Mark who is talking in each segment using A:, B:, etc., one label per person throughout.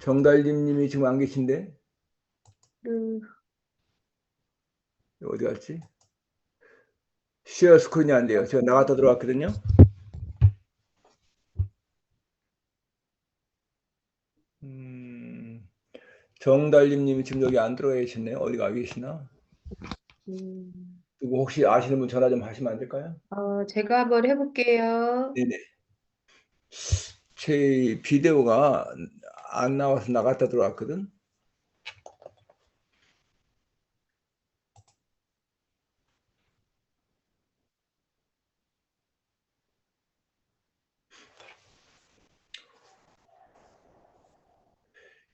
A: 정달님이 지금 안 계신데?
B: 음,
A: 어디 갔지? 쉐어 스크린이 안 돼요. 제가 나갔다 들어왔거든요. 정달님이 지금 여기 안 들어가 계시네요. 어디 가 계시나?
B: 음.
A: 누구 혹시 아시는 분 전화 좀 하시면 안 될까요?
B: 제가 한번 해볼게요.
A: 네네. 제 비디오가 안 나와서 나갔다 들어왔거든.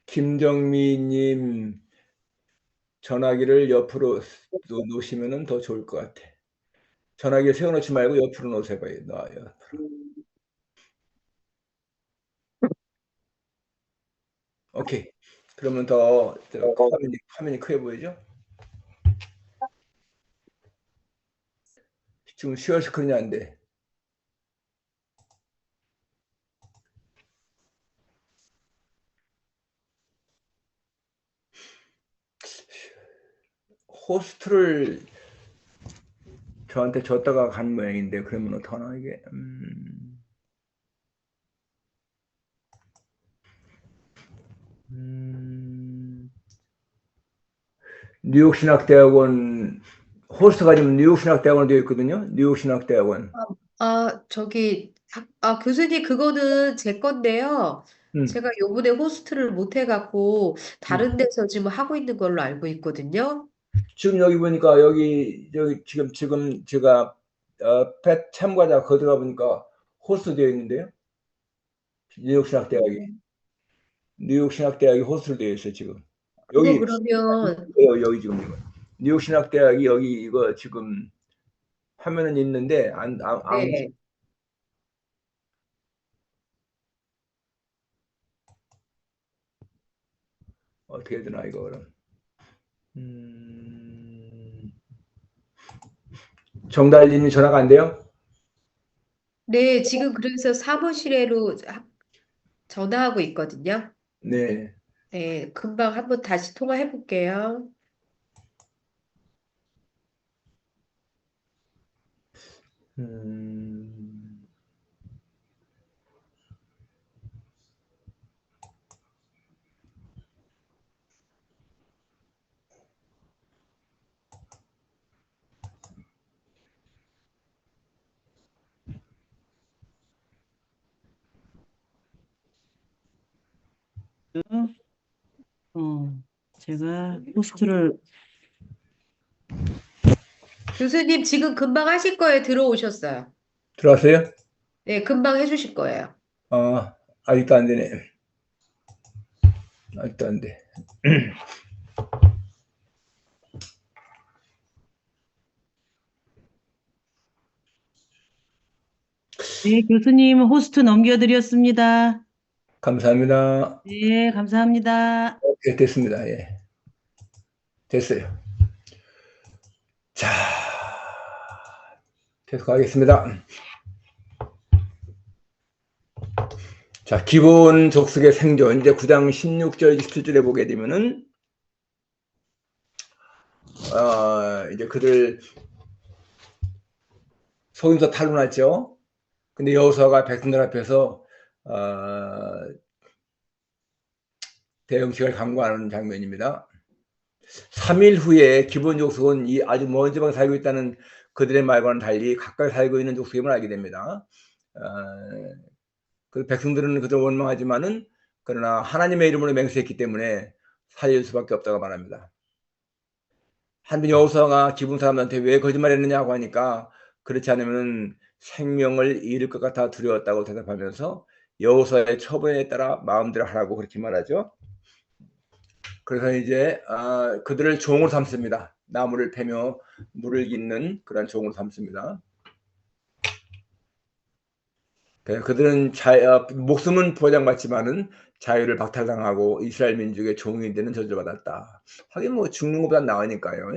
A: 김정미님 전화기를 옆으로 놓으시면 더 좋을 것 같아. 전화기 세워놓지 말고 옆으로 놓으세요. 놔요. 오케이. 그러면 더 화면이 크게 보이죠? 지금 쉐어 스크린이 안 돼. 호스트를 저한테 줬다가 간 모양인데 그러면 어떡하나 이게. 뉴욕 신학대학원 호스트가 지금 뉴욕 신학대학원 되어 있거든요. 뉴욕 신학대학원.
B: 교수님, 그거는 제 건데요.
A: 음,
B: 제가 요번에 호스트를 못 해갖고,
A: 음.
B: 다른 데서 지금 하고 있는 걸로 알고 있거든요.
A: 지금 여기 보니까 여기 지금 제가 펫 참가자 거기 가 보니까 호스트 되어 있는데요. 뉴욕 신학대학이 뉴욕 신학대학이 호스트 되어 있어요 지금.
B: 그거
A: 여기
B: 그러면,
A: 여기 지금 이거. 뉴욕 신학대학이 여기 이거 지금 화면은 있는데 안
B: 네.
A: 어떻게 해야 되나 이거 그럼. 정달님이 전화가 안 돼요?
B: 네, 지금 그래서 사무실에로 전화하고 있거든요.
A: 네.
B: 네, 금방 한번 다시 통화해 볼게요.
A: 음,
C: 제가 호스트를
B: 교수님, 지금 금방 하실 거예요. 들어오셨어요.
A: 들어왔어요?
B: 네, 금방 해주실 거예요.
A: 아직도 안 되네. 아직도 안 돼.
C: 네, 교수님 호스트 넘겨드렸습니다.
A: 감사합니다.
C: 네, 감사합니다.
A: 네, 됐습니다. 예. 됐어요. 자, 계속하겠습니다. 자, 기본 족속의 생존, 이제 9장 16절, 17절에 보게 되면은, 이제 그들 속임수 탄로났죠. 근데 여호수아가 백성들 앞에서, 대응식을 강구하는 장면입니다. 3일 후에 기본 족속은 이 아주 먼 지방에 살고 있다는 그들의 말과는 달리 가까이 살고 있는 족속임을 알게 됩니다. 그 백성들은 그들 원망하지만은 그러나 하나님의 이름으로 맹세했기 때문에 살릴 수밖에 없다고 말합니다. 한편 여호수아가 기분 사람들한테 왜 거짓말했느냐고 하니까 그렇지 않으면 생명을 잃을 것 같아 두려웠다고 대답하면서 여호수아의 처분에 따라 마음대로 하라고 그렇게 말하죠. 그래서 이제 그들을 종으로 삼습니다. 나무를 패며 물을 깃는 그런 종으로 삼습니다. 그들은 목숨은 보장받지만은 자유를 박탈당하고 이스라엘 민족의 종이 되는 저주를 받았다. 하긴 뭐 죽는 것보다 나으니까요.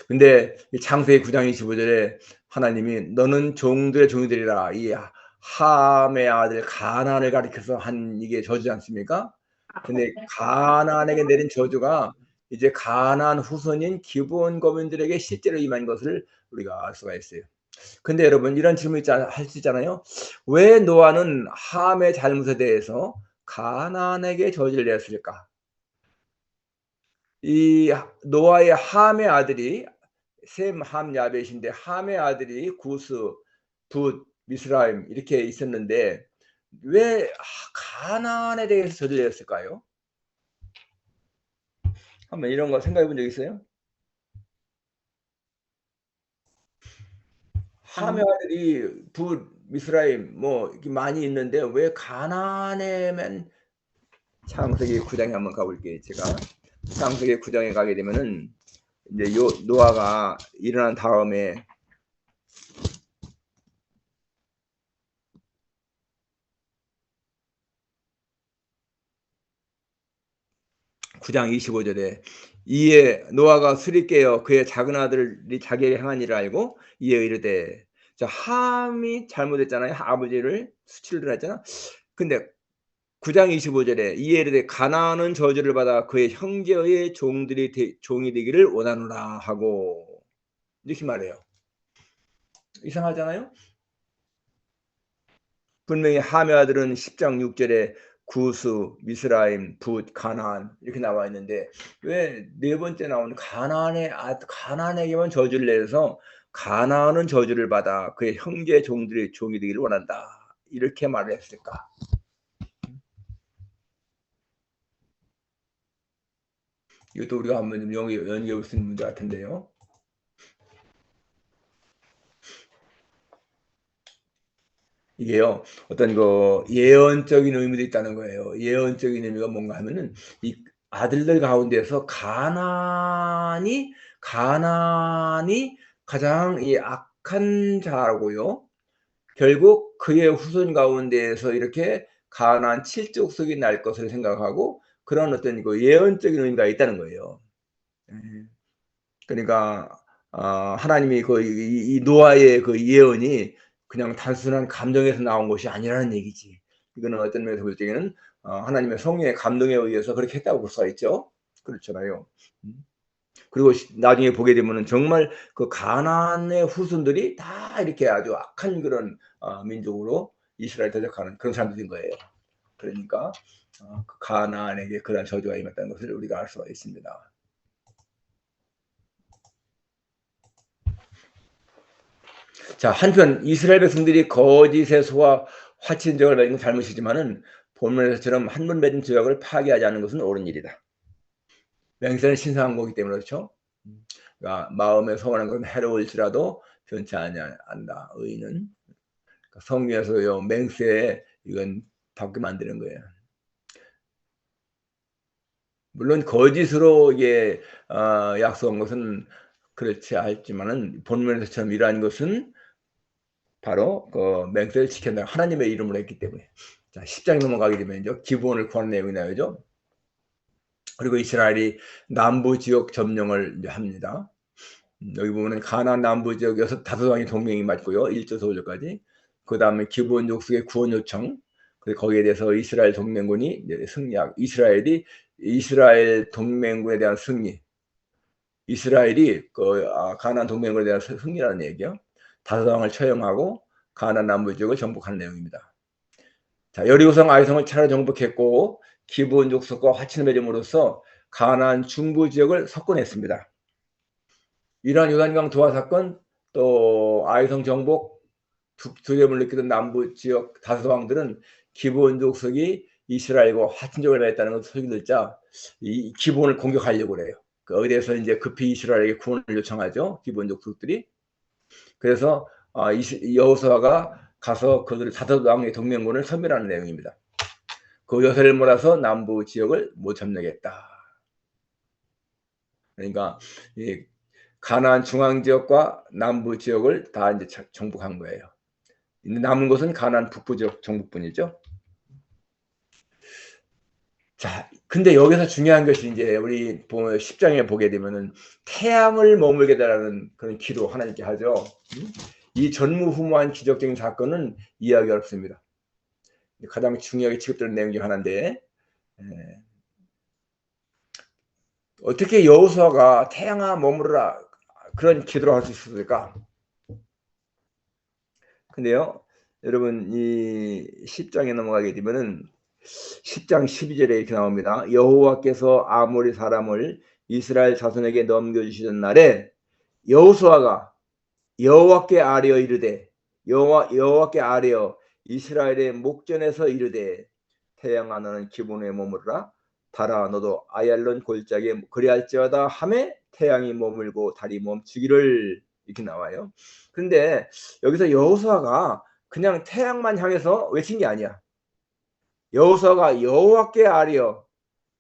A: 근데 창세기 9장 25절에 하나님이 너는 종들의 종이 되리라. 이 함의 아들 가나안을 가리켜서 한 이게 저주지 않습니까? 근데 가나안에게 내린 저주가 이제 가나안 후손인 기브온 거민들에게 실제로 임한 것을 우리가 알 수가 있어요. 근데 여러분 이런 질문 할 수 있잖아요. 왜 노아는 함의 잘못에 대해서 가나안에게 저주를 내렸을까? 이 노아의 함의 아들이 셈, 함, 야벳인데 함의 아들이 구스, 붓, 미스라임 이렇게 있었는데 왜 가나안에 대해서 저주를 내렸을까요? 한번 이런 거 생각해 본 적 있어요? 함의 아들이 붓, 미스라임 뭐 이렇게 많이 있는데 왜 가나안에만 창세기 9장에 한번 가볼게요. 제가 창세기 9장에 가게 되면은 이제 요 노아가 일어난 다음에 (9장 25절에) 이에 노아가 술이 깨어 그의 작은 아들이 자기에게 향한 일을 알고 이에 이르되, 자 함이 잘못했잖아요. 아버지를 수치를 했잖아. 근데 9장 25절에 이에 이르되 가나안은 저주를 받아 그의 형제의 종이 되기를 원하노라 하고 이렇게 말해요. 이상하잖아요. 분명히 함의 아들은 10장 6절에 구스, 미스라임, 붓, 가나안 이렇게 나와 있는데 왜 네 번째 나온 가나안에게만 저주를 내려서 가나안은 저주를 받아 그의 형제 종들의 종이 되기를 원한다 이렇게 말을 했을까? 이것도 우리가 한번 좀 연구해 볼 수 있는 문제 같은데요. 이게요, 어떤 그 예언적인 의미도 있다는 거예요. 예언적인 의미가 뭔가 하면은 이 아들들 가운데서 가나안이 가장 이 악한 자라고요. 결국 그의 후손 가운데에서 이렇게 가나안 7족속이 날 것을 생각하고 그런 어떤 그 예언적인 의미가 있다는 거예요. 그러니까 하나님이 이 노아의 그 예언이 그냥 단순한 감정에서 나온 것이 아니라는 얘기지. 이거는 어떤 면에서 볼 때는 하나님의 성령의 감동에 의해서 그렇게 했다고 볼 수가 있죠. 그렇잖아요. 그리고 나중에 보게 되면은 정말 그 가나안의 후손들이 다 이렇게 아주 악한 그런 민족으로 이스라엘 대적하는 그런 사람들인 거예요. 그러니까 가나안에게 그런 저주가 임했다는 것을 우리가 알 수가 있습니다. 자, 한편 이스라엘 백성들이 거짓의 소와 화친정을 맺은 건 잘못이지만은 본문에서처럼 한 번 맺은 조약을 파기하지 않는 것은 옳은 일이다. 맹세는 신성한 거기 때문에 그렇죠. 그러니까 마음에 소원한 것은 해로울지라도 변치 않는다. 의인은 그러니까 성경에서요 맹세에 이건 받게 만드는 거예요. 물론 거짓으로 이게 약속한 것은 그렇지 않지만은 본문에서처럼 이러한 것은 바로 그 맹세를 지킨다. 하나님의 이름으로 했기 때문에. 자, 10장에 넘어가게 되면요. 기브온을 구하는 내용이 나오죠. 그리고 이스라엘이 남부 지역 점령을 합니다. 여기 보면은 가나안 남부 지역 5 왕의 동맹이 맞고요. 1절 5절까지. 그다음에 기브온 족속의 구원 요청. 그리고 거기에 대해서 이스라엘 동맹군이 승리하고 이스라엘 동맹군에 대한 승리. 이스라엘이 그 가나안 동맹군에 대한 승리라는 얘기요. 5 왕을 처형하고 가나안 남부 지역을 정복하는 내용입니다. 자, 여리고성 아이성을 차례 정복했고 기브온 족속과 화친을 맺음으로써 가나안 중부 지역을 석권했습니다. 이러한 요단강 도하 사건 또 아이성 정복 두려움을 느끼던 남부 지역 5 왕들은 기브온 족속이 이스라엘과 화친족을 맺었다는 것을 소식이 듣자 이 기브온을 공격하려고 그래요. 거기에서 이제 급히 이스라엘에게 구원을 요청하죠. 기브온 족속들이. 그래서 여호수아가 가서 그들 5 왕의 동맹군을 섬멸하는 내용입니다. 그 요새를 몰아서 남부 지역을 못 점령했다. 그러니까 이 가나안 중앙 지역과 남부 지역을 다 이제 정복한 거예요. 남은 것은 가나안 북부 지역 정복뿐이죠. 자, 근데 여기서 중요한 것이 이제 우리 10장에 보게 되면은 태양을 머물게 달라는 그런 기도 하나님께 하죠. 이 전무후무한 기적적인 사건은 이해하기 어렵습니다. 가장 중요하게 취급되는 내용 중 하나인데, 어떻게 여호수아가 태양아 머무르라 그런 기도를 할 수 있었을까? 근데요, 여러분 이 10장에 넘어가게 되면은 10장 12절에 이렇게 나옵니다. 여호와께서 아모리 사람을 이스라엘 자손에게 넘겨주시던 날에 여호수아가 여호와께 아뢰어 이르되 여호와께 아뢰어 이스라엘의 목전에서 이르되 태양아 너는 기본에 머무르라 달아 너도 아얄론 골짜기에 그리할지어다 하매 태양이 머물고 달이 멈추기를 이렇게 나와요. 그런데 여기서 여호수아가 그냥 태양만 향해서 외친 게 아니야. 여호수아가 여호와께 아뢰어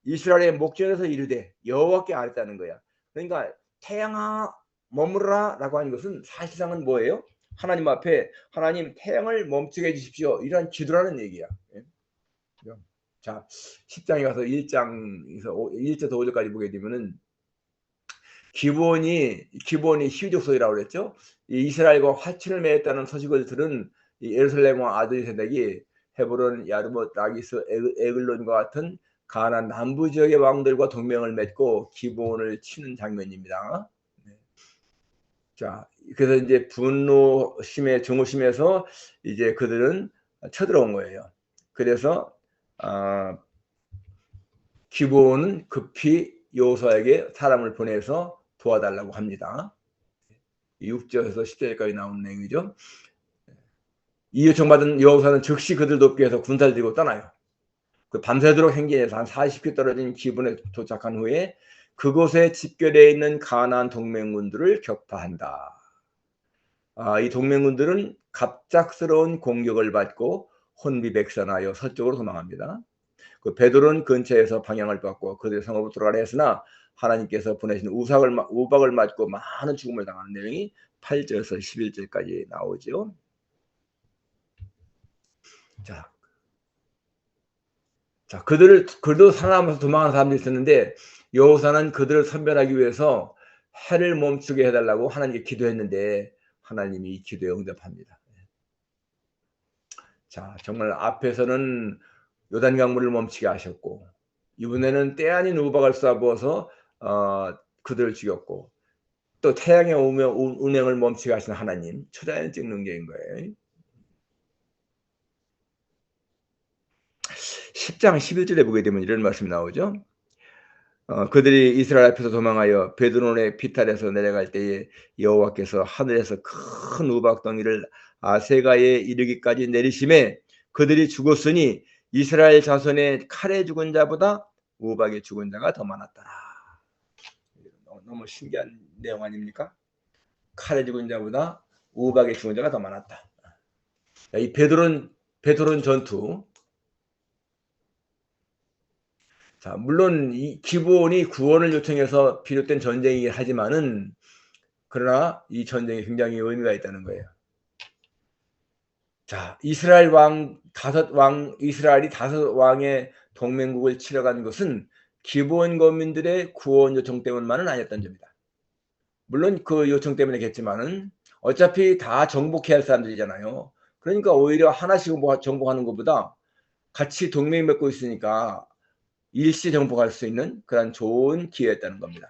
A: 이스라엘의 목전에서 이르되 여호와께 아뢰었다는 거야. 그러니까 태양아 머무르라 라고 하는 것은 사실상은 뭐예요? 하나님 앞에 하나님 태양을 멈추게 해주십시오 이런 기도라는 얘기야. 자 10장에 가서 1장에서 1절부터 5절까지 보게 되면은 기본이 히브리족속이라고 그랬죠. 이스라엘과 화친을 맺었다는 소식을 들은 예루살렘 왕 아드니세덱이 헤브론, 야르못, 라기스, 에글론과 같은 가나안 남부 지역의 왕들과 동맹을 맺고 기본을 치는 장면입니다. 자, 그래서 이제 분노심에 증오심에서 이제 그들은 쳐들어온 거예요. 그래서 기본은 급히 여호수아에게 사람을 보내서 도와달라고 합니다. 6절에서 10절까지 나온 내용이죠. 이 요청받은 여호수아는 즉시 그들 돕기 위해서 군사를 들고 떠나요. 그 밤새도록 행진해서 한 40km 떨어진 기본에 도착한 후에 그곳에 집결해 있는 가나안 동맹군들을 격파한다. 이 동맹군들은 갑작스러운 공격을 받고 혼비백산하여 서쪽으로 도망합니다. 그 베드로는 근처에서 방향을 바꿔 그들의 성읍으로 돌아가려 했으나 하나님께서 보내신 우박을 맞고 많은 죽음을 당하는 내용이 8절에서 11절까지 나오죠. 자, 그들도 살아남아서 도망하는 사람들이 있었는데 여호수아는 그들을 선별하기 위해서 해를 멈추게 해달라고 하나님께 기도했는데 하나님이 이 기도에 응답합니다. 자, 정말 앞에서는 요단강물을 멈추게 하셨고 이번에는 때 아닌 우박을 쏴부어서 그들을 죽였고 또 태양의 운행을 멈추게 하신 하나님, 초자연적 능력인 거예요. 10장 11절에 보게 되면 이런 말씀이 나오죠. 그들이 이스라엘 앞에서 도망하여 베드론의 비탈에서 내려갈 때에 여호와께서 하늘에서 큰 우박덩이를 아세가에 이르기까지 내리심에 그들이 죽었으니 이스라엘 자손의 칼에 죽은 자보다 우박에 죽은 자가 더 많았더라. 너무 신기한 내용 아닙니까? 칼에 죽은 자보다 우박에 죽은 자가 더 많았다. 이 베드론 전투. 자, 물론 이 기본이 구원을 요청해서 비롯된 전쟁이긴 하지만은 그러나 이 전쟁에 굉장히 의미가 있다는 거예요. 자, 이스라엘이 다섯 왕의 동맹국을 치러간 것은 기본 거민들의 구원 요청 때문만은 아니었던 점이다. 물론 그 요청 때문이겠지만은 어차피 다 정복해야 할 사람들이잖아요. 그러니까 오히려 하나씩 정복하는 것보다 같이 동맹 맺고 있으니까 일시 정복할 수 있는 그런 좋은 기회였다는 겁니다.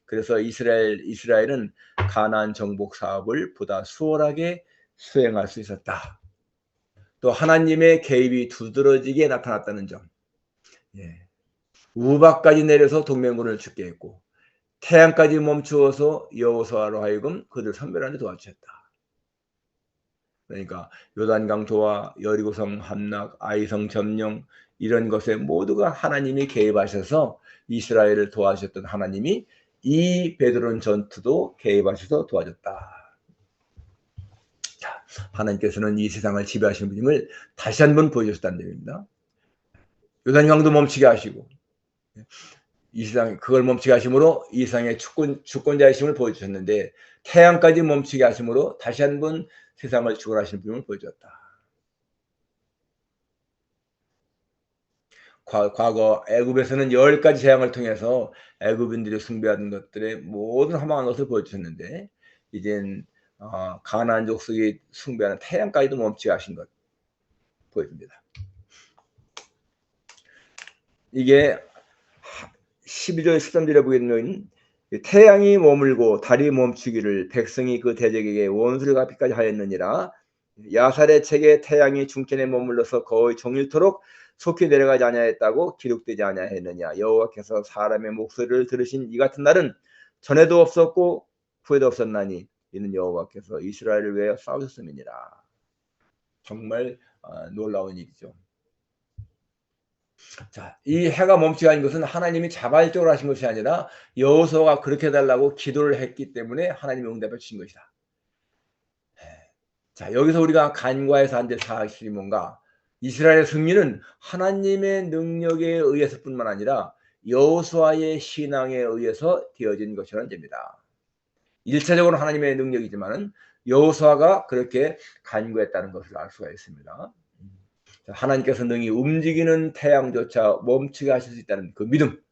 A: 그래서 이스라엘은 가나안 정복 사업을 보다 수월하게 수행할 수 있었다. 또 하나님의 개입이 두드러지게 나타났다는 점. 우박까지 내려서 동맹군을 죽게 했고 태양까지 멈추어서 여호수아로 하여금 그들 선별하는 데 도와주셨다. 그러니까 요단강 조화, 여리고성 함락, 아이성 점령 이런 것에 모두가 하나님이 개입하셔서 이스라엘을 도와주셨던 하나님이 이 베드론 전투도 개입하셔서 도와줬다. 자, 하나님께서는 이 세상을 지배하시는 분임을 다시 한번 보여주셨다는 얘기입니다. 요단강도 멈추게 하시고 이 세상 그걸 멈추게 하심으로 이 세상의 주권자이심을 보여주셨는데 태양까지 멈추게 하심으로 다시 한번 세상을 주관하시는 분임을 보여주었다. 과거 애굽에서는 10가지 재앙을 통해서 애굽인들이 숭배하던 것들의 모든 허망한 것을 보여주셨는데 이젠 가나안 족속이 숭배하는 태양까지도 멈추게 하신 것 보여줍니다. 이게 12절 13절에 보게 되면 태양이 머물고 달이 멈추기를 백성이 그 대적에게 원수를 갚기까지 하였느니라. 야살의 책에 태양이 중천에 머물러서 거의 종일토록 속히 내려가지 아니하였다고 기록되지 아니하였느냐. 여호와께서 사람의 목소리를 들으신 이 같은 날은 전에도 없었고 후에도 없었나니 이는 여호와께서 이스라엘을 위하여 싸우셨음이니라. 정말 놀라운 일이죠. 자, 이 해가 멈추게 한 것은 하나님이 자발적으로 하신 것이 아니라 여호수아가 그렇게 해달라고 기도를 했기 때문에 하나님이 응답해 주신 것이다. 자, 여기서 우리가 간과해서 한 사실이 뭔가, 이스라엘의 승리는 하나님의 능력에 의해서 뿐만 아니라 여호수아의 신앙에 의해서 되어진 것이라는 점입니다. 1차적으로 하나님의 능력이지만은 여호수아가 그렇게 간구했다는 것을 알 수가 있습니다. 하나님께서 능히 움직이는 태양조차 멈추게 하실 수 있다는 그 믿음,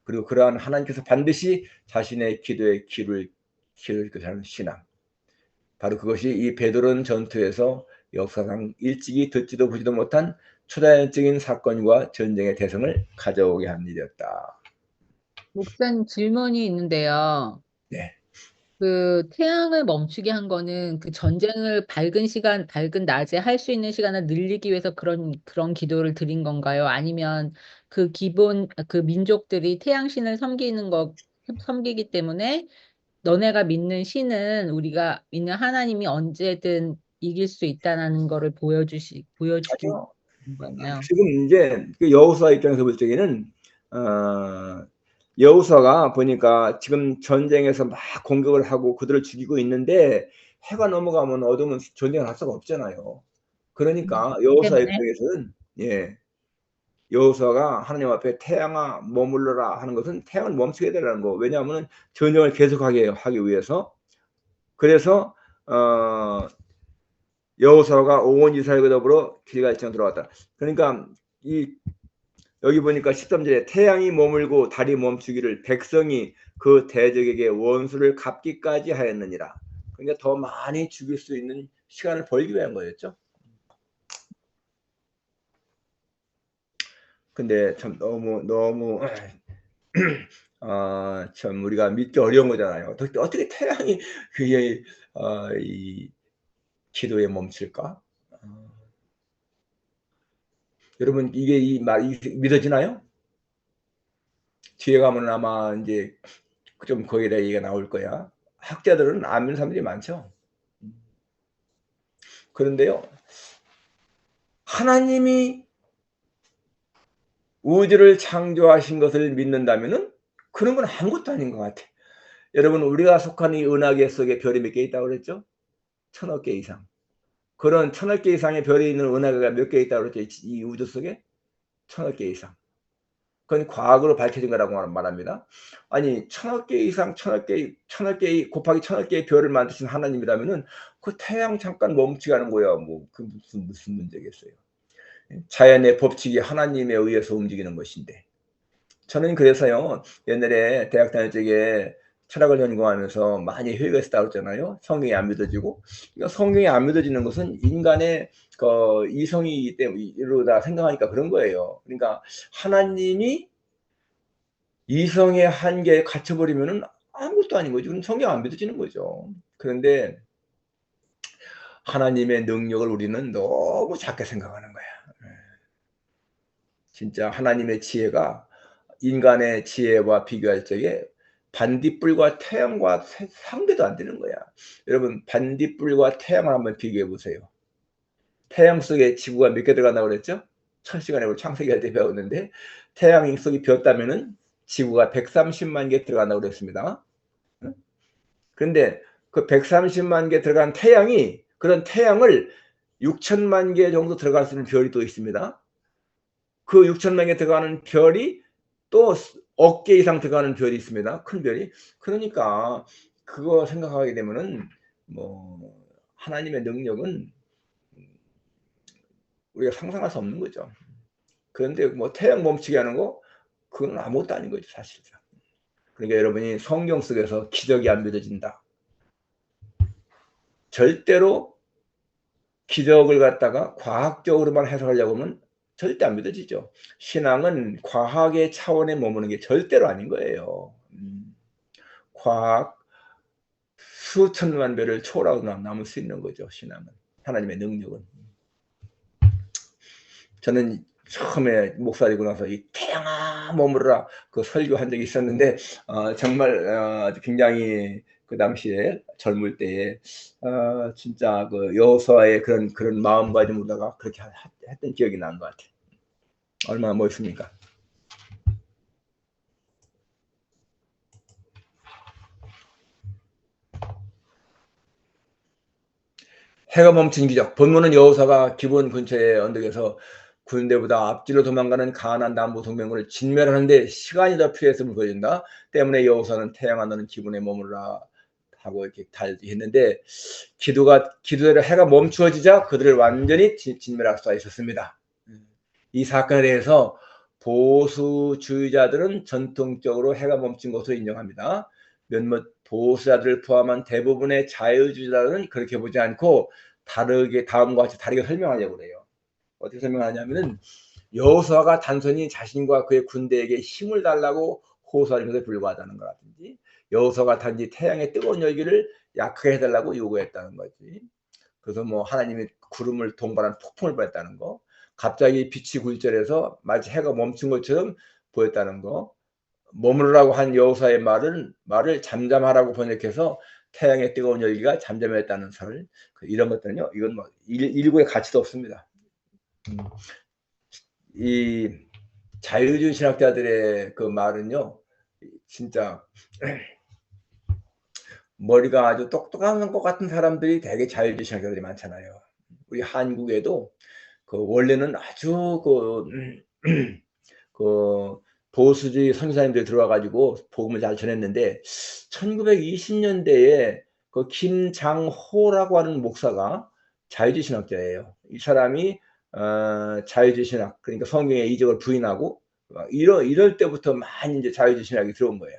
A: 그리고 그러한 하나님께서 반드시 자신의 기도에 귀를 기울일 것이라는 신앙, 바로 그것이 이 베드로는 전투에서 역사상 일찍이 듣지도 보지도 못한 초자연적인 사건과 전쟁의 대성을 가져오게 한 일이었다.
D: 목사님 질문이 있는데요.
A: 네.
D: 그 태양을 멈추게 한 거는 그 전쟁을 밝은 낮에 할 수 있는 시간을 늘리기 위해서 그런 기도를 드린 건가요? 아니면 그 민족들이 태양신을 섬기기 때문에 너네가 믿는 신은 우리가 믿는 하나님이 언제든 이길 수 있다는 거를 보여주기
A: 아니요.
D: 건가요?
A: 지금 이제 그 여호수아 입장에서 볼 적에는 여호수아가 보니까 지금 전쟁에서 막 공격을 하고 그들을 죽이고 있는데 해가 넘어가면 어두우면 전쟁을 할 수가 없잖아요. 그러니까 여호수아
D: 때문에?
A: 입장에서는 여호수아가 하나님 앞에 태양아 머물러라 하는 것은 태양을 멈추게 해달라는 거. 왜냐하면 전쟁을 계속하게 하기 위해서. 그래서 여호수아가 온 이스라엘과 더불어 길갈지에 들어갔다. 그러니까 여기 보니까 13절에 태양이 머물고 달이 멈추기를 백성이 그 대적에게 원수를 갚기까지 하였느니라. 그러니까 더 많이 죽일 수 있는 시간을 벌기 위한 거였죠. 근데 참 너무 참 우리가 믿기 어려운 거잖아요. 어떻게 태양이 이 기도에 멈출까? 여러분 이게 믿어지나요? 뒤에 가면 아마 이제 좀 거기에 대해 얘기가 나올 거야. 학자들은 안 믿는 사람들이 많죠. 그런데요, 하나님이 우주를 창조하신 것을 믿는다면은 그런 건 아무것도 아닌 것 같아. 여러분 우리가 속한 이 은하계 속에 별이 몇 개 있다고 그랬죠? 1000억 개 이상. 그런 1000억 개 이상의 별이 있는 은하계가 몇 개 있다고 그랬죠? 이 우주 속에 1000억 개 이상. 그건 과학으로 밝혀진 거라고 말합니다. 아니 1000억 개 이상 1000억 개 곱하기 1000억 개의 별을 만드신 하나님이라면은 그 태양 잠깐 멈추게 하는 거야. 뭐 그 무슨 문제겠어요. 자연의 법칙이 하나님에 의해서 움직이는 것인데. 저는 그래서요 옛날에 대학 다닐 적에 철학을 전공하면서 많이 회의가 있었다고 했잖아요. 성경이 안 믿어지고. 그러니까 성경이 안 믿어지는 것은 인간의 그 이성이기 때문이다 생각하니까 그런 거예요. 그러니까 하나님이 이성의 한계에 갇혀버리면은 아무것도 아닌 거죠. 그럼 성경 안 믿어지는 거죠. 그런데 하나님의 능력을 우리는 너무 작게 생각하는 거야. 진짜 하나님의 지혜가 인간의 지혜와 비교할 적에 반딧불과 태양과 상대도 안 되는 거야. 여러분 반딧불과 태양을 한번 비교해 보세요. 태양 속에 지구가 몇 개 들어간다고 그랬죠? 1000시간에 우리 창세기 할 때 배웠는데 태양 속이 비었다면은 지구가 130만 개 들어간다고 그랬습니다. 그런데 그 130만 개 들어간 태양이 그런 태양을 6천만 개 정도 들어갈 수 있는 별이 또 있습니다. 그 6천만 개 들어가는 별이 또 1억 개 이상 들어가는 별이 있습니다. 큰 별이. 그러니까 그거 생각하게 되면은 뭐 하나님의 능력은 우리가 상상할 수 없는 거죠. 그런데 뭐 태양 멈추게 하는 거 그건 아무것도 아닌 거죠, 사실상. 그러니까 여러분이 성경 속에서 기적이 안 믿어진다. 절대로 기적을 갖다가 과학적으로만 해석하려고 하면 절대 안 믿어지죠. 신앙은 과학의 차원에 머무는 게 절대로 아닌 거예요. 과학 수천만 배를 초월하고 남을 수 있는 거죠. 신앙은, 하나님의 능력은. 저는 처음에 목사 되고 나서 이 태양아 머무르라 그 설교한 적이 있었는데 정말 굉장히 그 당시에 젊을 때에 진짜 그 여호수아의 그런 마음가짐으로다가 그렇게 했던 기억이 나는 것 같아요. 얼마나 멋있습니까? 해가 멈춘 기적. 본문은 여호수아가 기브온 근처의 언덕에서 군대보다 앞뒤로 도망가는 가나안 남부 동맹군을 진멸하는데 시간이 더 필요했음을 보여준다. 때문에 여호수아는 태양아 너는 기브온에 머무르라 하고 이렇게 달했는데 기도대로 해가 멈추어지자 그들을 완전히 진멸할 수가 있었습니다. 이 사건에 대해서 보수주의자들은 전통적으로 해가 멈춘 것으로 인정합니다. 몇몇 보수자들을 포함한 대부분의 자유주의자들은 그렇게 보지 않고 다음과 같이 다르게 설명하려고 그래요. 어떻게 설명하냐면은 여호수아가 단순히 자신과 그의 군대에게 힘을 달라고 호소하는 것에 불과하다는 거라든지, 여호수아가 단지 태양의 뜨거운 열기를 약하게 해달라고 요구했다는 거지. 그래서 뭐 하나님이 구름을 동반한 폭풍을 보냈다는 거, 갑자기 빛이 굴절해서 마치 해가 멈춘 것처럼 보였다는 거, 머무르라고 한 여호수아의 말을 잠잠하라고 번역해서 태양의 뜨거운 열기가 잠잠했다는 설, 이런 것들은요, 이건 뭐 일구의 가치도 없습니다. 이 자유주의 신학자들의 그 말은요, 진짜 머리가 아주 똑똑한 것 같은 사람들이 되게 자유주의 신학자들이 많잖아요. 우리 한국에도 그 원래는 아주 그 보수주의 선교사님들이 들어와가지고 복음을 잘 전했는데 1920년대에 그 김장호라고 하는 목사가 자유주의 신학자예요. 이 사람이 자유주의 신학, 그러니까 성경의 이적을 부인하고 이럴 때부터 많이 이제 자유주의 신학이 들어온 거예요.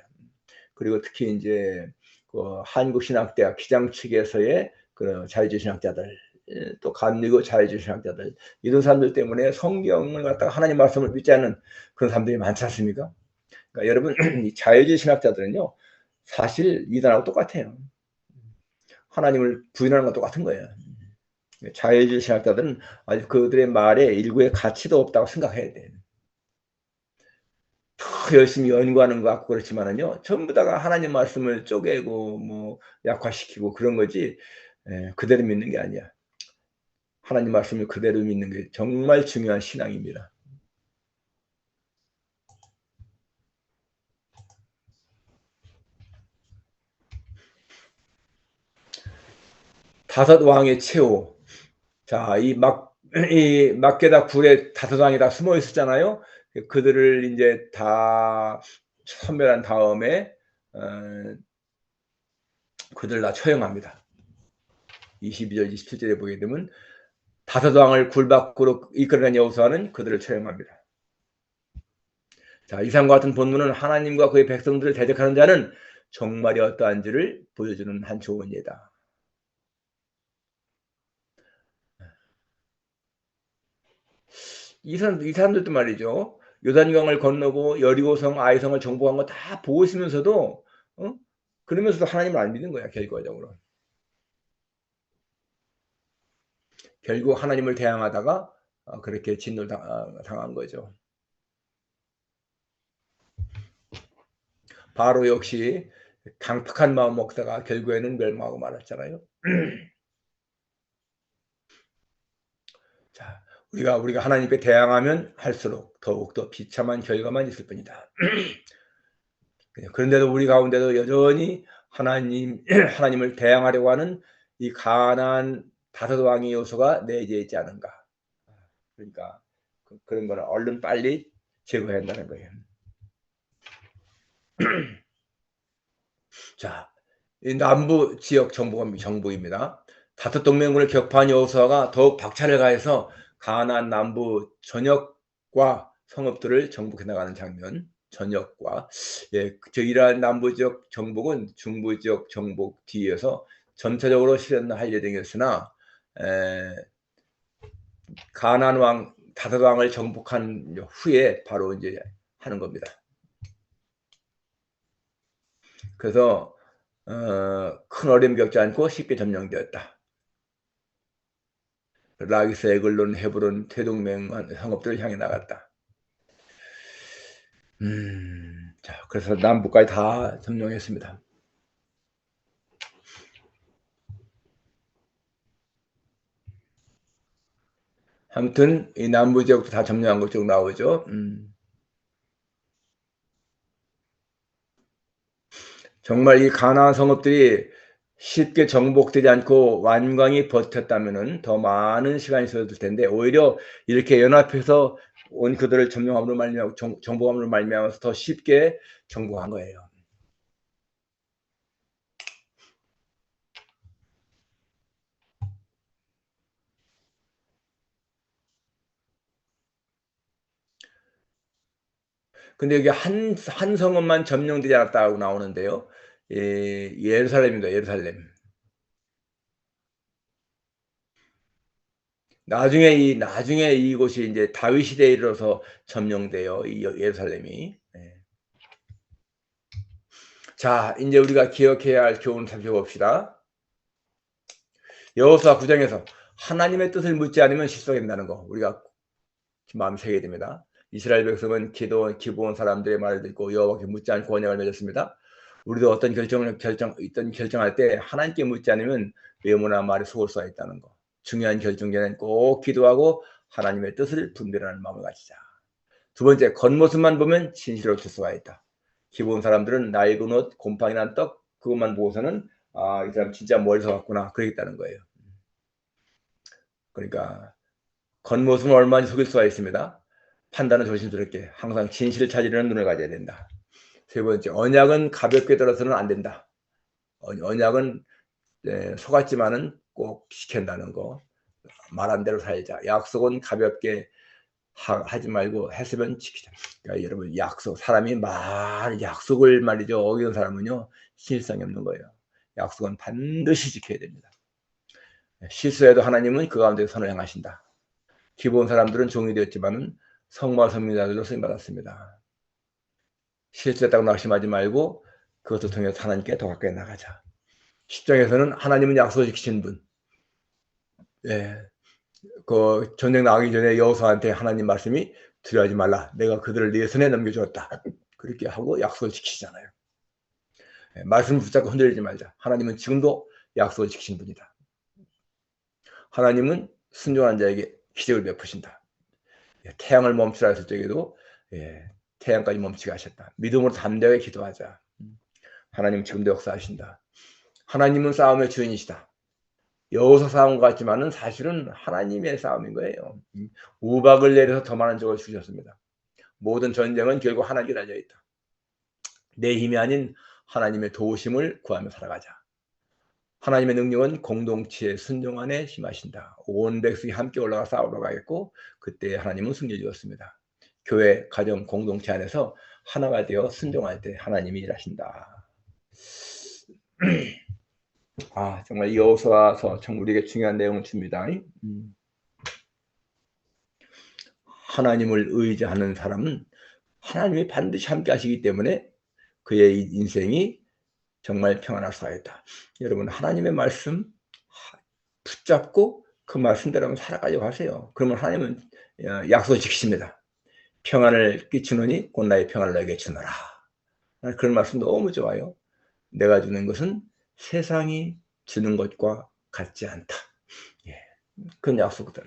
A: 그리고 특히 이제 그 한국신학대학 기장 측에서의 그 자유주의 신학자들, 또 감리교 자유주의 신학자들, 이런 사람들 때문에 성경을 갖다가 하나님 말씀을 믿지 않는 그런 사람들이 많지 않습니까? 그러니까 여러분, 이 자유주의 신학자들은요, 사실 이단하고 똑같아요. 하나님을 부인하는 건 똑같은 거예요. 자유주의 신학자들은 아주 그들의 말에 일구의 가치도 없다고 생각해야 돼요. 더 열심히 연구하는 것 같고 그렇지만은요, 전부 다가 하나님 말씀을 쪼개고 뭐 약화시키고 그런 거지, 그대로 믿는 게 아니야. 하나님 말씀을 그대로 믿는 게 정말 중요한 신앙입니다. 다섯 왕의 최후. 자, 이 막게다 굴에 다섯 왕이 다 숨어 있었잖아요. 그들을 이제 다 선멸한 다음에 그들 다 처형합니다. 22절, 27절에 보게 되면 다섯 왕을 굴 밖으로 이끌어낸 여호수아는 그들을 처형합니다. 자, 이상과 같은 본문은 하나님과 그의 백성들을 대적하는 자는 종말이 어떠한지를 보여주는 한 좋은 예다. 이 사람들도 말이죠. 요단강을 건너고 여리고성, 아이성을 정복한 거 다 보고 있으면서도 그러면서도 하나님을 안 믿는 거야, 결과적으로. 결국 하나님을 대항하다가 그렇게 진노를 당한 거죠. 바로 역시 강팍한 마음 먹다가 결국에는 멸망하고 말았잖아요. 자, 우리가 하나님께 대항하면 할수록 더욱더 비참한 결과만 있을 뿐이다. 그런데도 우리 가운데도 여전히 하나님을 대항하려고 하는 이 가난한 다섯 왕의 요소가 내재해 있지 않은가. 그러니까 그런 거를 얼른 빨리 제거해야 한다는 거예요. 자, 이 남부 지역 정복입니다. 다섯 동맹군을 격파한 여호수아가 더욱 박차를 가해서 가나안 남부 전역과 성읍들을 정복해 나가는 장면. 전역과 이러한 남부 지역 정복은 중부 지역 정복 뒤에서 점차적으로 실현할 예정이었으나 가나안 왕 다섯 왕을 정복한 후에 바로 이제 하는 겁니다. 그래서 큰 어려움 겪지 않고 쉽게 점령되었다. 라기스, 에글론, 헤브론, 태동맹 성읍들을 향해 나갔다. 자, 그래서 남북까지 다 점령했습니다. 아무튼 이 남부 지역도 다 점령한 것 쭉 나오죠. 정말 이 가나안 성읍들이 쉽게 정복되지 않고 완강히 버텼다면은 더 많은 시간이 있었을 텐데, 오히려 이렇게 연합해서 온 그들을 점령함으로 말미암아 정복함으로 말미암아서 더 쉽게 정복한 거예요. 근데 여기 한 성읍만 점령되지 않았다고 나오는데요. 예루살렘입니다. 예루살렘. 나중에 이곳이 이제 다윗 시대에 이르러서 점령돼요. 이 예루살렘이. 자, 이제 우리가 기억해야 할 교훈을 살펴봅시다. 여호수아 9장에서 하나님의 뜻을 묻지 않으면 실속된다는 거 우리가 마음에 새겨야 됩니다. 이스라엘 백성은 기브온 사람들의 말을 듣고 여호와께 묻지 않고 언약을 맺었습니다. 우리도 어떤 결정할 때 하나님께 묻지 않으면 외모나 말에 속을 수가 있다는 거. 중요한 결정 전에는 꼭 기도하고 하나님의 뜻을 분별하는 마음을 가지자. 두 번째, 겉모습만 보면 진실을 줄 수가 있다. 기브온 사람들은 낡은 옷, 곰팡이 난 떡 그것만 보고서는 이 사람 진짜 멀리서 왔구나 그러겠다는 거예요. 그러니까 겉모습은 얼마나 속일 수가 있습니다. 판단은 조심스럽게 항상 진실을 찾으려는 눈을 가져야 된다. 세 번째, 언약은 가볍게 들어서는 안 된다. 언약은 속았지만은 꼭 지킨다는 거. 말한 대로 살자. 약속은 가볍게 하지 말고 했으면 지키자. 그러니까 여러분 사람이 약속을 말이죠 어기는 사람은요 실성이 없는 거예요. 약속은 반드시 지켜야 됩니다. 실수해도 하나님은 그 가운데 선을 행하신다. 기본 사람들은 종이 되었지만은 성마 선민자들로 쓰임 받았습니다. 실수했다고 낙심하지 말고 그것을 통해서 하나님께 더 가까이 나가자. 10장에서는 하나님은 약속을 지키신 분. 그 전쟁 나가기 전에 여호수아한테 하나님 말씀이 두려워하지 말라. 내가 그들을 네 손에 넘겨주었다. 그렇게 하고 약속을 지키시잖아요. 말씀을 붙잡고 흔들리지 말자. 하나님은 지금도 약속을 지키신 분이다. 하나님은 순종한 자에게 기적을 베푸신다. 태양을 멈추라 했을 적에도 태양까지 멈추게 하셨다. 믿음으로 담대하게 기도하자. 하나님은 지금도 역사하신다. 하나님은 싸움의 주인이시다. 여호수아 싸움 같지만은 사실은 하나님의 싸움인 거예요. 우박을 내려서 더 많은 적을 주셨습니다. 모든 전쟁은 결국 하나님께 달려있다. 내 힘이 아닌 하나님의 도우심을 구하며 살아가자. 하나님의 능력은 공동체의 순종 안에 힘하신다. 온 백성이 함께 올라가 싸우러 가겠고 그때 하나님은 승리 주었습니다. 교회, 가정, 공동체 안에서 하나가 되어 순종할 때 하나님이 일하신다. 정말 여호수아서 정말 우리에게 중요한 내용을 줍니다. 하나님을 의지하는 사람은 하나님이 반드시 함께 하시기 때문에 그의 인생이 정말 평안할 수가 있다. 여러분 하나님의 말씀 붙잡고 그 말씀대로 살아가려고 하세요. 그러면 하나님은 약속을 지키십니다. 평안을 끼치노니 곧 나의 평안을 너에게 주노라. 그런 말씀 너무 좋아요. 내가 주는 것은 세상이 주는 것과 같지 않다. 그런 약속들.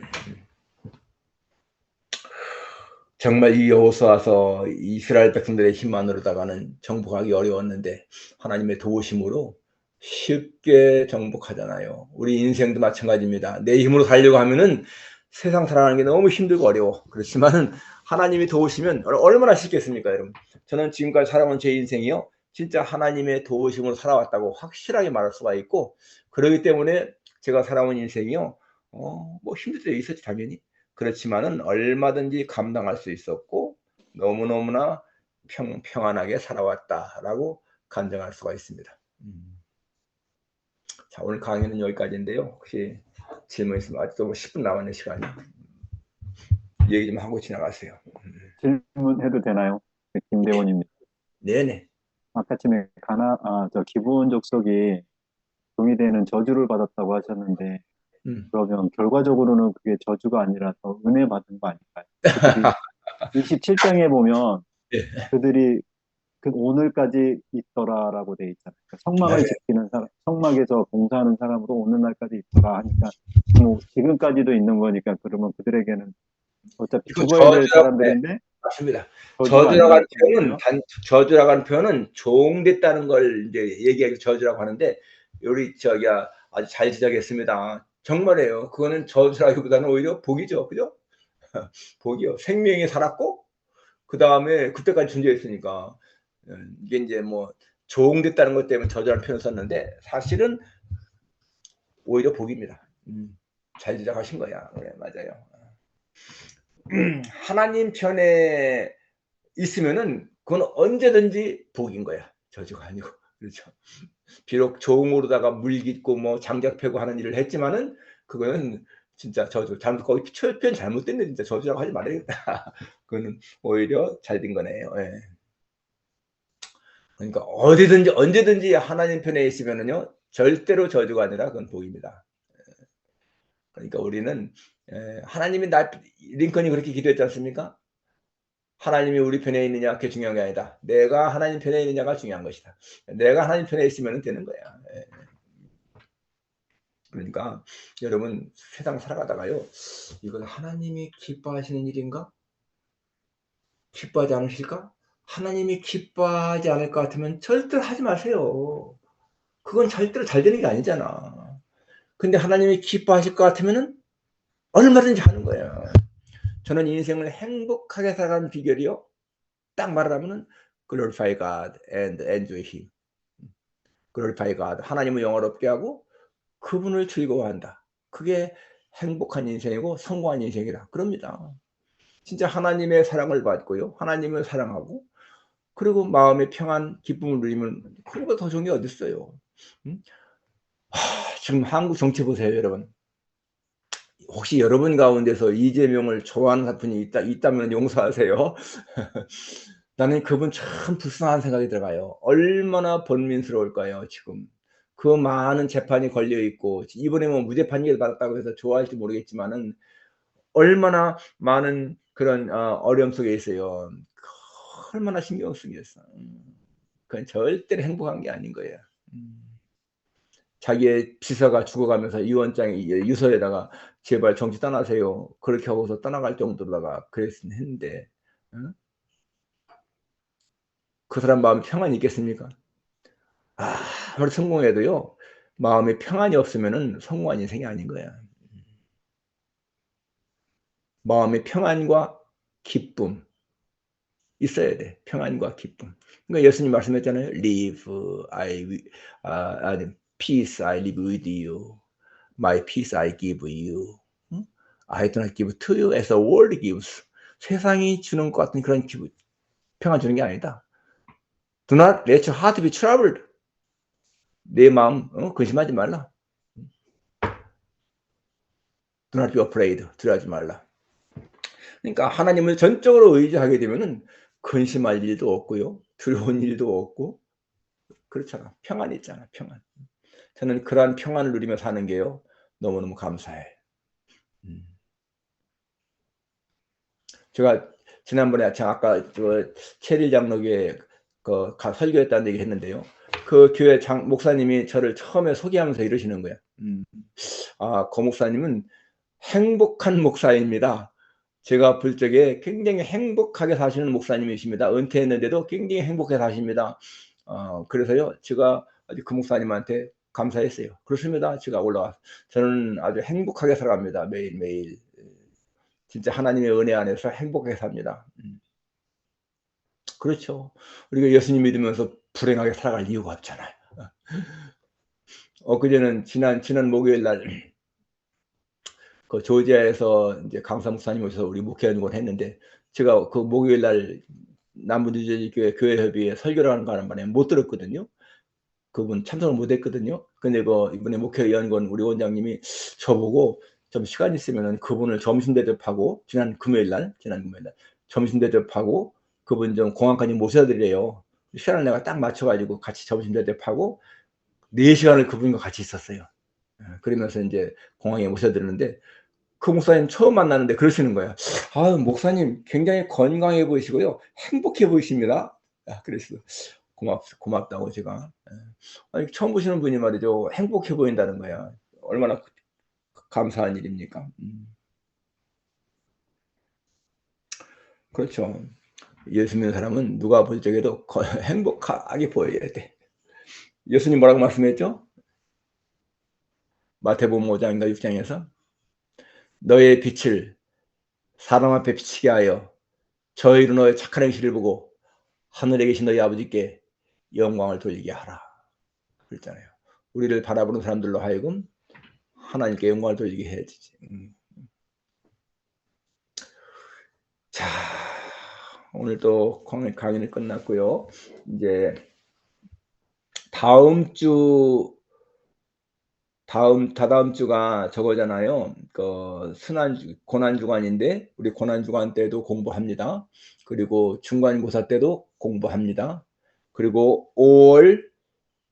A: 정말 이 여호수아서 이스라엘 백성들의 힘만으로다가는 정복하기 어려웠는데 하나님의 도우심으로 쉽게 정복하잖아요. 우리 인생도 마찬가지입니다. 내 힘으로 살려고 하면은 세상 살아가는 게 너무 힘들고 어려워. 그렇지만은 하나님이 도우시면 얼마나 쉽겠습니까, 여러분? 저는 지금까지 살아온 제 인생이요, 진짜 하나님의 도우심으로 살아왔다고 확실하게 말할 수가 있고, 그렇기 때문에 제가 살아온 인생이요, 뭐 힘들 때 있었지 당연히. 그렇지만은 얼마든지 감당할 수 있었고 너무너무나 평안하게 살아왔다라고 간증할 수가 있습니다. 자, 오늘 강의는 여기까지인데요. 혹시 질문 있으면 아직도 10분 남았는 시간이 얘기 좀 하고 지나가세요.
E: 질문해도 되나요? 네, 김대원입니다.
A: 네네.
E: 아까 전에 저 기본 족속이 동의되는 저주를 받았다고 하셨는데, 그러면 결과적으로는 그게 저주가 아니라 더 은혜 받은 거 아닐까요? 그들이 27장에 보면
A: 예.
E: 그들이 그 오늘까지 있더라라고 돼 있잖아요. 그러니까 성막을
A: 맞아요.
E: 지키는 사람, 성막에서 봉사하는 사람으로 오늘날까지 있더라 하니까 뭐 지금까지도 있는 거니까 그러면 그들에게는 어차피
A: 이거
E: 죽어야 될
A: 저주라고, 네,
E: 사람들인데
A: 맞습니다.
E: 저주가
A: 저주라고 하는
E: 아니라는
A: 표현은
E: 거죠.
A: 저주라고 하는 표현은 종됐다는 걸 이제 얘기하기 저주라고 하는데 우리 아주 잘 지적했습니다. 정말이에요. 그거는 저주라기보다는 오히려 복이죠, 그죠? 복이요. 생명이 살았고 그 다음에 그때까지 존재했으니까 이게 이제 뭐 종됐다는 것 때문에 저주라는 표현을 썼는데 사실은 오히려 복입니다. 잘 지적하신 거야. 그래, 맞아요. 하나님 편에 있으면은 그건 언제든지 복인 거야. 저주가 아니고. 그렇죠. 비록 종으로다가 물깃고 뭐 장작 패고 하는 일을 했지만은 그거는 진짜 저주. 거기 표현 잘못됐네. 진짜 저주라고 하지 말아야겠다. 그거는 오히려 잘 된 거네요. 예. 그러니까 어디든지 언제든지 하나님 편에 있으면은요 절대로 저주가 아니라 그건 복입니다. 그러니까 우리는 하나님이 링컨이 그렇게 기도했지 않습니까? 하나님이 우리 편에 있느냐 그게 중요한 게 아니다. 내가 하나님 편에 있느냐가 중요한 것이다. 내가 하나님 편에 있으면 되는 거야. 그러니까 여러분 세상 살아가다가요 이건 하나님이 기뻐하시는 일인가? 기뻐하지 않으실까? 하나님이 기뻐하지 않을 것 같으면 절대로 하지 마세요. 그건 절대로 잘 되는 게 아니잖아. 근데 하나님이 기뻐하실 것 같으면은 얼마든지 하는 거예요. 저는 인생을 행복하게 살아가는 비결이요. 딱 말하면은 glorify God and enjoy Him. glorify God. 하나님을 영화롭게 하고 그분을 즐거워한다. 그게 행복한 인생이고 성공한 인생이라 그럽니다. 진짜 하나님의 사랑을 받고요. 하나님을 사랑하고 그리고 마음의 평안, 기쁨을 누리면 그거보다 더 좋은 게 어디 있어요. 지금 한국 정치 보세요, 여러분. 혹시 여러분 가운데서 이재명을 좋아하는 분이 있다면 용서하세요. 나는 그분 참 불쌍한 생각이 들어가요. 얼마나 번민스러울까요, 지금. 그 많은 재판이 걸려있고, 이번에 뭐 무죄판결 받았다고 해서 좋아할지 모르겠지만은, 얼마나 많은 그런 어려움 속에 있어요. 얼마나 신경 쓰겠어. 그건 절대로 행복한 게 아닌 거예요. 자기의 비서가 죽어가면서 유서에다가 제발 정치 떠나세요. 그렇게 하고서 떠나갈 정도로다가 그랬는데 그 사람 마음에 평안이 있겠습니까? 아무리 성공해도요 마음에 평안이 없으면은 성공한 인생이 아닌 거야. 마음의 평안과 기쁨 있어야 돼. 평안과 기쁨. 그러니까 예수님 말씀했잖아요. Peace I live with you. My peace I give you. I do not give to you as the world gives. 세상이 주는 것 같은 그런 기분, 평안 주는 게 아니다. Do not let your heart be troubled. 내 마음 근심하지 말라. Do not be afraid. 두려워하지 말라. 그러니까 하나님을 전적으로 의지하게 되면은 근심할 일도 없고요. 두려운 일도 없고 그렇잖아. 평안이 있잖아. 평안. 저는 그러한 평안을 누리며 사는 게요. 너무너무 감사해. 제가 지난번에 아까 체리 장로교회 설교했다는 얘기 했는데요. 그 교회 목사님이 저를 처음에 소개하면서 이러시는 거예요. 고 목사님은 행복한 목사입니다. 제가 볼 적에 굉장히 행복하게 사시는 목사님이십니다. 은퇴했는데도 굉장히 행복하게 사십니다. 그래서요, 제가 아주 그 목사님한테 감사했어요. 그렇습니다. 제가 올라와서 저는 아주 행복하게 살아갑니다. 매일매일. 진짜 하나님의 은혜 안에서 행복하게 삽니다. 그렇죠. 우리가 예수님 믿으면서 불행하게 살아갈 이유가 없잖아요. 그제는 지난 목요일 날 그 조지아에서 이제 강사 목사님 오셔서 우리 목회하는 걸 했는데 제가 그 목요일 날 남부주저지 교회 협의회 설교를 하는 바람에 못 들었거든요. 그분 참석을 못했거든요. 근데 그 이번에 목회연구원 우리 원장님이 저보고 좀 시간 있으면은 그분을 점심 대접하고 지난 금요일 날 점심 대접하고 그분 좀 공항까지 모셔드려요. 시간을 내가 딱 맞춰가지고 같이 점심 대접하고 4시간을 그분과 같이 있었어요. 그러면서 이제 공항에 모셔드렸는데 그 목사님 처음 만났는데 그러시는 거예요. 아, 목사님 굉장히 건강해 보이시고요, 행복해 보이십니다. 그래서 고맙다고 제가. 아니, 처음 보시는 분이 말이죠, 행복해 보인다는 거야. 얼마나 감사한 일입니까? 그렇죠. 예수 믿는 사람은 누가 볼 적에도 행복하게 보여야 돼. 예수님 뭐라고 말씀했죠? 마태복음 5장인가 6장에서 너의 빛을 사람 앞에 비치게 하여 저희로 너의 착한 행실을 보고 하늘에 계신 너희 아버지께 영광을 돌리게 하라. 그랬잖아요. 우리를 바라보는 사람들로 하여금 하나님께 영광을 돌리게 해야 되지. 자, 오늘 또 강의는 끝났고요. 이제 다다음 주가 저거잖아요. 그 고난 주간인데 우리 고난 주간 때도 공부합니다. 그리고 중간고사 때도 공부합니다. 그리고 5월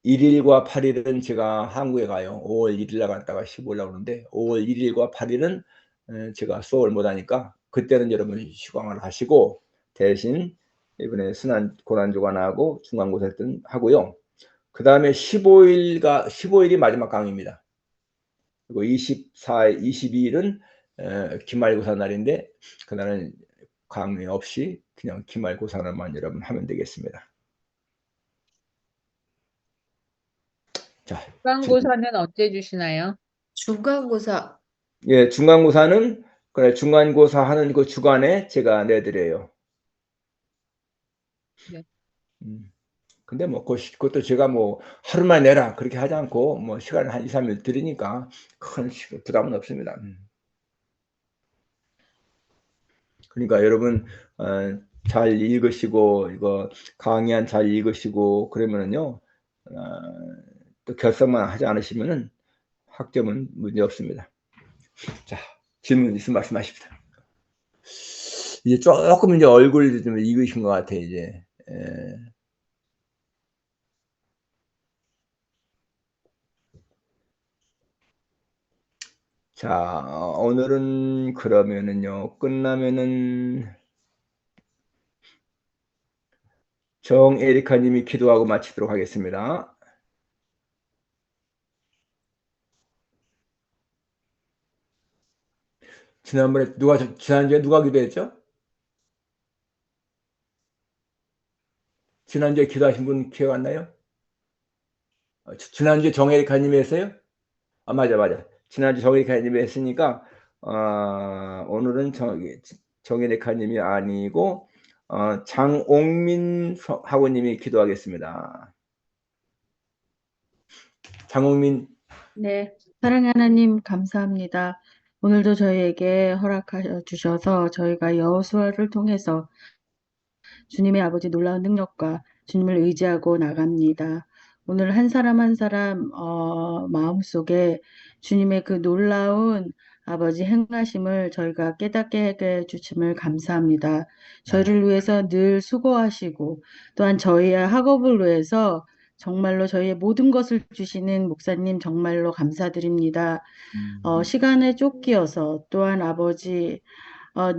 A: 1일과 8일은 제가 한국에 가요. 5월 1일 나갔다가 15일 나오는데 5월 1일과 8일은 제가 수업을 못하니까 그때는 여러분 휴강을 하시고 대신 이번에 고난 주간하고 중간고사 때는 하고요. 그 다음에 15일이 마지막 강의입니다. 그리고 22일은 기말고사 날인데 그날은 강의 없이 그냥 기말고사만 여러분 하면 되겠습니다. 자,
D: 중간고사는 언제 주시나요?
B: 중간고사.
A: 예, 중간고사는 그래 중간고사 하는 그 주간에 제가 내드려요.
D: 네.
A: 근데 뭐 그것도 제가 뭐 하루만 내라 그렇게 하지 않고 뭐 시간을 한 2, 3일 드리니까 큰 부담은 없습니다. 그러니까 여러분 잘 읽으시고 이거 강의안 잘 읽으시고 그러면은요 또 결석만 하지 않으시면은 학점은 문제 없습니다. 자, 질문 있으면 말씀하십시오. 이제 조금 이제 얼굴 좀 익으신 것 같아 이제. 자, 오늘은 그러면은요 끝나면은 정에리카 님이 기도하고 마치도록 하겠습니다. 지난주에 누가 기도했죠? 지난주에 기도하신 분 기억 안 나요? 지난주에 정에리카 님이 했어요? 아, 맞아. 지난주 정에리카 님이 했으니까 오늘은 정에리카 님이 아니고 장옥민 하고님이 기도하겠습니다. 장옥민.
C: 네, 사랑의 하나님 감사합니다. 오늘도 저희에게 허락하여 주셔서 저희가 여호수아를 통해서 주님의 아버지 놀라운 능력과 주님을 의지하고 나갑니다. 오늘 한 사람 한 사람 마음속에 주님의 그 놀라운 아버지 행하심을 저희가 깨닫게 해 주심을 감사합니다. 저희를 위해서 늘 수고하시고 또한 저희의 학업을 위해서 정말로 저희의 모든 것을 주시는 목사님 정말로 감사드립니다. 시간에 쫓기어서 또한 아버지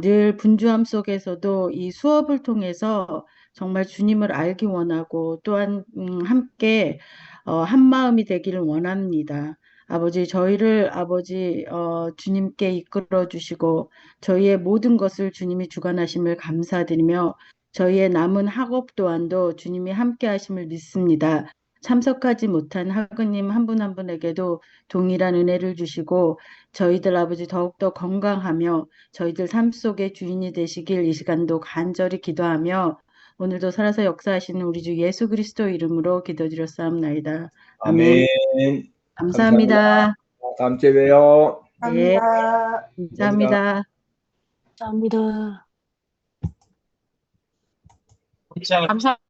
C: 늘 분주함 속에서도 이 수업을 통해서 정말 주님을 알기 원하고 또한 함께 한 마음이 되기를 원합니다. 아버지 저희를 아버지 주님께 이끌어 주시고 저희의 모든 것을 주님이 주관하심을 감사드리며 저희의 남은 학업 또한도 주님이 함께 하심을 믿습니다. 참석하지 못한 학우님 한 분 한 분에게도 동일한 은혜를 주시고 저희들 아버지 더욱더 건강하며 저희들 삶 속의 주인이 되시길 이 시간도 간절히 기도하며 오늘도 살아서 역사하시는 우리 주 예수 그리스도 이름으로 기도드렸사옵나이다. 아멘.
A: 아멘.
C: 감사합니다.
A: 다음 주에 봬요.
C: 네, 감사합니다.
F: 감사합니다.
D: 감사합니다.